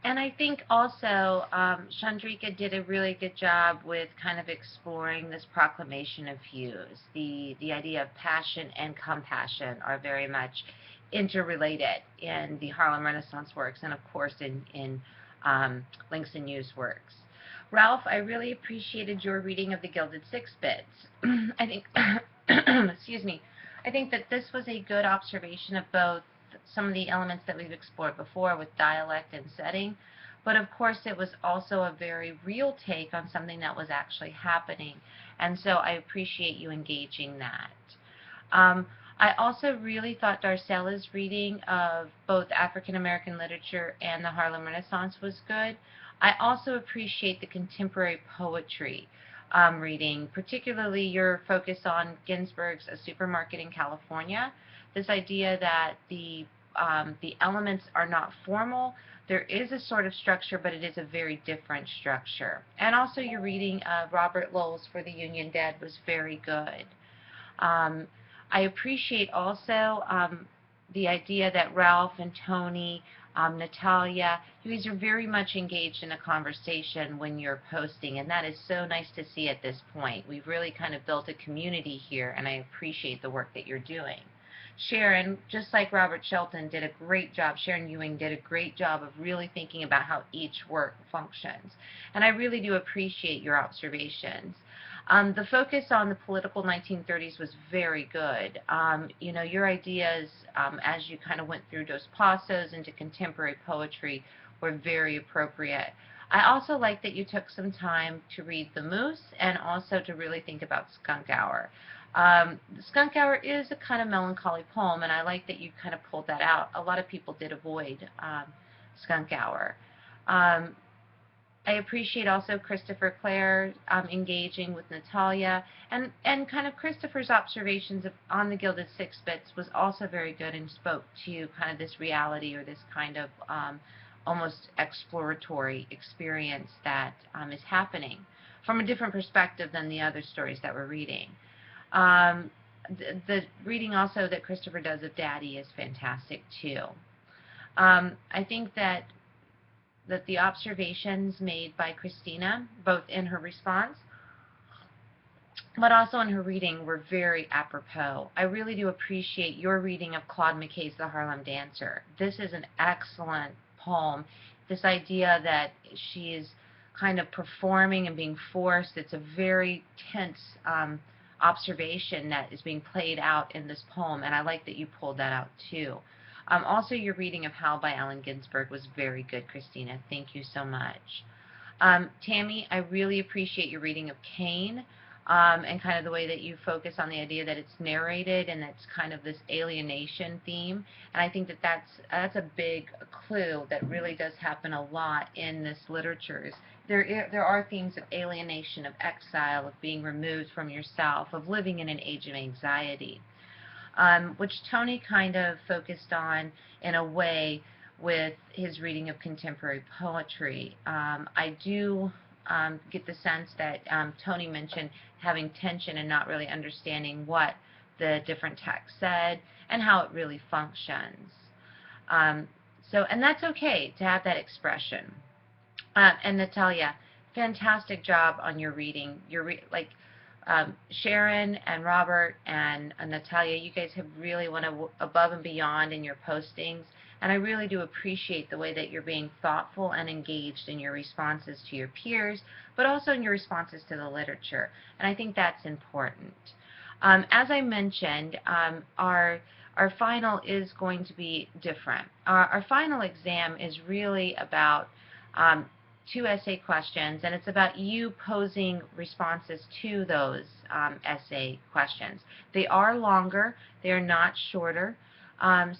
And I think also Chandrika did a really good job with kind of exploring this proclamation of hues. The idea of passion and compassion are very much interrelated in the Harlem Renaissance works, and of course in Langston Hughes' works. Ralph, I really appreciated your reading of the Gilded Six Bits. I think, excuse me, I think that this was a good observation of both some of the elements that we've explored before with dialect and setting, but of course it was also a very real take on something that was actually happening, and so I appreciate you engaging that. Um, I also really thought Darcella's reading of both African American literature and the Harlem Renaissance was good. I also appreciate the contemporary poetry reading, particularly your focus on Ginsberg's A Supermarket in California. This idea that the elements are not formal. There is a sort of structure, but it is a very different structure. And also your reading of Robert Lowell's For the Union Dead was very good. Um, I appreciate also the idea that Ralph and Tony, Natalia, you guys are very much engaged in a conversation when you're posting, and that is so nice to see at this point. We've really kind of built a community here, and I appreciate the work that you're doing. Sharon, just like Robert Shelton, did a great job. Sharon Ewing did a great job of really thinking about how each work functions. And I really do appreciate your observations. The focus on the political 1930s was very good. You know, your ideas, as you kind of went through Dos Passos into contemporary poetry, were very appropriate. I also like that you took some time to read The Moose and also to really think about Skunk Hour. Skunk Hour is a kind of melancholy poem, and I like that you kind of pulled that out. A lot of people did avoid Skunk Hour. Um, I appreciate also Christopher Clare engaging with Natalia, and kind of Christopher's observations on the Gilded Six Bits was also very good and spoke to kind of this reality or this kind of almost exploratory experience that is happening from a different perspective than the other stories that we're reading. Um, the reading also that Christopher does of Daddy is fantastic too. I think that the observations made by Christina, both in her response but also in her reading, were very apropos. I really do appreciate your reading of Claude McKay's The Harlem Dancer. This is an excellent poem. This idea that she is kind of performing and being forced, it's a very tense observation that is being played out in this poem, and I like that you pulled that out too. Also, your reading of Howl by Allen Ginsberg was very good, Christina. Thank you so much. Tammy, I really appreciate your reading of Cain, and kind of the way that you focus on the idea that it's narrated and it's kind of this alienation theme. And I think that that's a big clue that really does happen a lot in this literature. There are themes of alienation, of exile, of being removed from yourself, of living in an age of anxiety, which Tony kind of focused on in a way with his reading of contemporary poetry. I do get the sense that Tony mentioned having tension and not really understanding what the different texts said and how it really functions. And that's okay to have that expression. And Natalia, fantastic job on your reading. Sharon and Robert and Natalia, you guys have really went above and beyond in your postings, and I really do appreciate the way that you're being thoughtful and engaged in your responses to your peers, but also in your responses to the literature, and I think that's important. As I mentioned, our final is going to be different. Our final exam is really about two essay questions, and it's about you posing responses to those essay questions. They are longer, they are not shorter,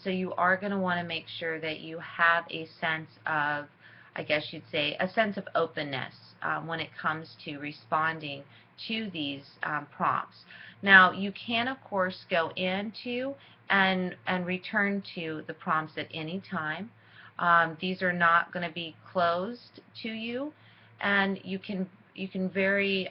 so you are going to want to make sure that you have a sense of, I guess you'd say, a sense of openness when it comes to responding to these prompts. Now, you can, of course, go into and return to the prompts at any time. These are not going to be closed to you, and you can vary,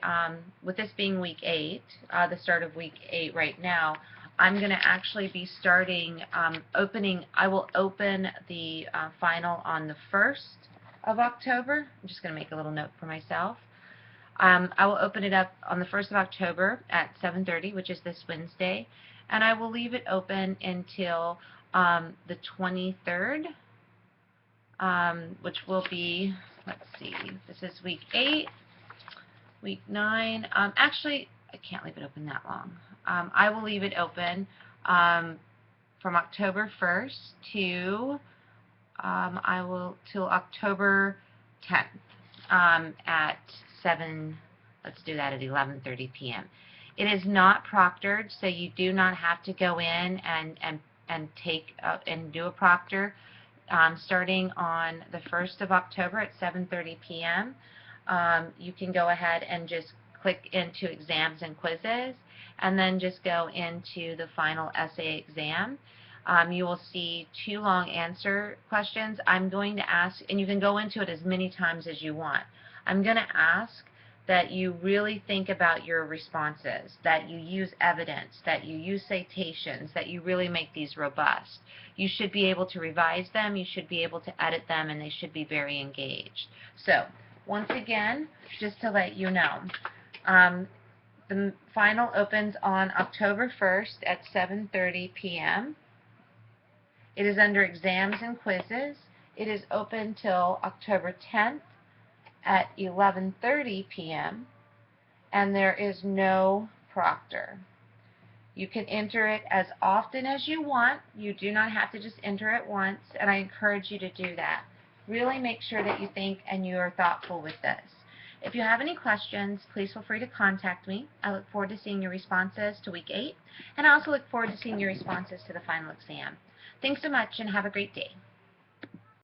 with this being week 8, the start of week 8 right now, I'm going to actually be starting I will open the final on the 1st of October. I'm just going to make a little note for myself. I will open it up on the 1st of October at 7:30, which is this Wednesday, and I will leave it open until the 23rd, which will be, let's see, this is week 8, week 9. Actually, I can't leave it open that long. I will leave it open from October 1st to till October 10th at 7. Let's do that at 11:30 p.m. It is not proctored, so you do not have to go in and take and do a proctor. Starting on the 1st of October at 7:30 p.m. You can go ahead and just click into exams and quizzes, and then just go into the final essay exam. You will see 2 long answer questions. I'm going to ask, and you can go into it as many times as you want. I'm going to ask that you really think about your responses, that you use evidence, that you use citations, that you really make these robust. You should be able to revise them, you should be able to edit them, and they should be very engaged. So, once again, just to let you know, the final opens on October 1st at 7:30 p.m. It is under exams and quizzes. It is open till October 10th at 11:30 p.m. and there is no proctor. You can enter it as often as you want. You do not have to just enter it once, and I encourage you to do that. Really make sure that you think and you are thoughtful with this. If you have any questions, please feel free to contact me. I look forward to seeing your responses to week 8, and I also look forward to seeing your responses to the final exam. Thanks so much, and have a great day.